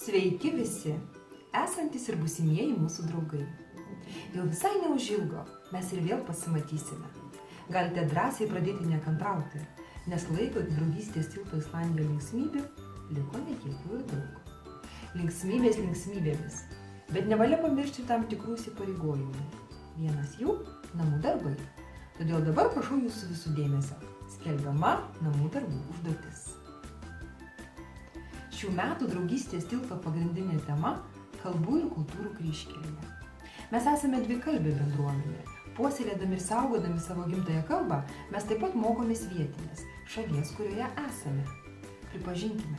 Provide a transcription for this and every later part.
Sveiki visi, esantys ir būsimieji mūsų draugai. Jau visai neužilgo mes ir vėl pasimatysime. Galite drąsiai pradėti nekantrauti, nes laiko iki draugystės tilto Islandijoje linksmybių liko ne tiek jau ir daug. Linksmybės linksmybėmis, bet nevalia pamiršti tam tikrų įsipareigojimų. Vienas jų – namų darbai. Todėl dabar prašau jūsų visų dėmesio. Skelbiama namų darbų užduotis. Šių metų draugystės tilto pagrindinė tema – kalbų ir kultūrų kryžkelėje. Mes esame dvikalbė bendruomenė. Puoselėdami ir saugodami savo gimtąją kalbą, mes taip pat mokomės vietinės, šalies, kurioje esame. Pripažinkime,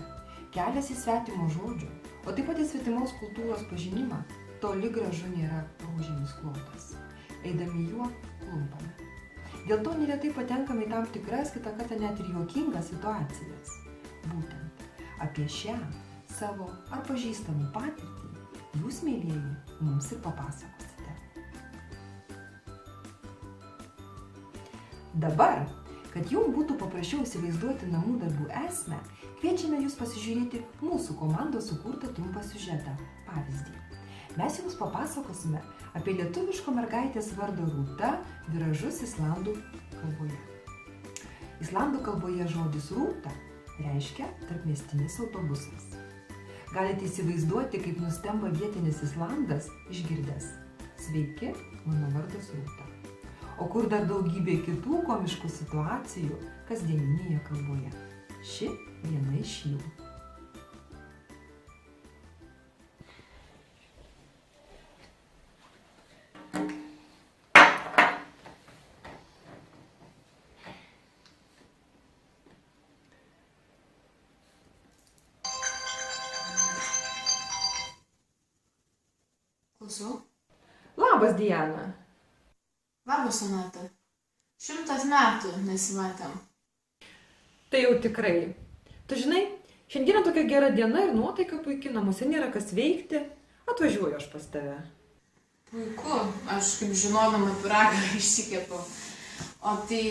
kelias į svetimo žodžių, o taip pat į svetimos kultūros pažinimą toli gražu nėra rožinis klotas. Eidami juo, klumpame. Dėl to neretai patenkame į tam tikras, kitą kartą net ir juokingas situacijas. Būtent apie šią savo ar pažįstamų patirtį jūs, mielieji, mums ir papasakosite. Dabar, kad jums būtų paprasčiau įsivaizduoti namų darbų esmę, kviečiame jūs pasižiūrėti mūsų komandos sukurtą trumpą siužetą, pavyzdį. Mes jums papasakosime apie lietuviško mergaitės vardo Rūta viražus islandų kalboje. Islandų kalboje žodis Rūta reiškia tarpmiestinis autobusas. Galite įsivaizduoti, kaip nustemba vietinis islandas išgirdęs: sveiki, mano vardas Rūta. O kur dar daugybė kitų komiškų situacijų kasdieninėje kalboje. Ši viena iš jų. Klausau. Labas, Diana. Labas, Sonata. 100 metų nesimatėm. Tai jau tikrai. Tu žinai, šiandieną tokia gera diena ir nuotaika puikiai, namuose nėra kas veikti. Atvažiuoju aš pas tave. Puiku, aš kaip žinodama pyragą išsikepiau. O tai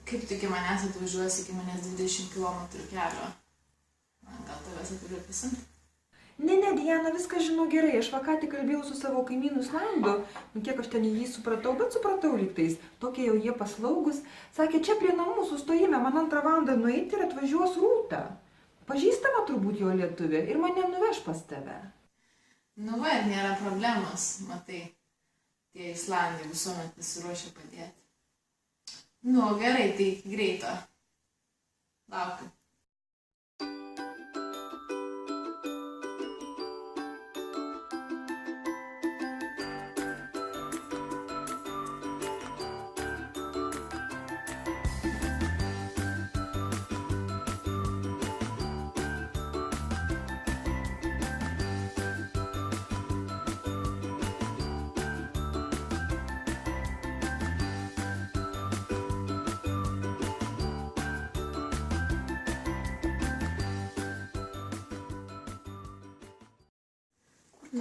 kaip tu iki manęs atvažiuosi, iki manęs 20 km kelio? Gal tavęs atvažiuoju pasimti? Ne, Diana, viską žinau gerai. Aš ką tik kalbėjau su savo kaimynu Islandu. Kiek aš ten jį supratau, bet supratau lygtais. Tokie jau jie paslaugus. Sakė, čia prie namų sustojime, man 2 valandą nueiti ir atvažiuos Rūta. Pažįstama turbūt jo lietuvė ir mane nuveš pas tave. Nu va, nėra problemos, matai. Tie Islandai visuomet pasiruošę padėti. Nu, gerai, tai greito. Laukiu.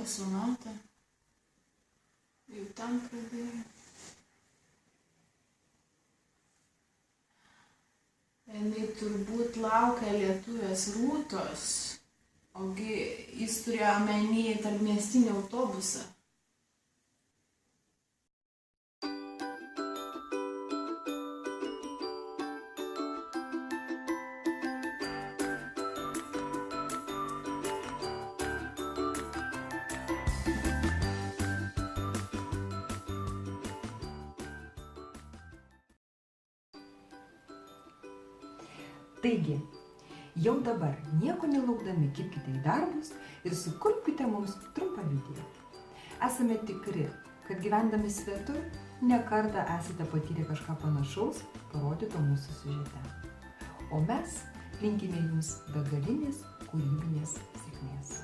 Ta Sonata. Jau ten pradėjau. Jinai turbūt laukia lietuvės Rūtos, ogi jis turėjo omeny tarpmiestinį autobusą. Taigi, jau dabar nieko nelaukdami kibkite į darbus ir sukurkite mums trumpą video. Esame tikri, kad gyvendami svetur ne kartą esate patyrę kažką panašaus parodyto mūsų siužete. O mes linkime jums begalinės kūrybinės sėkmės.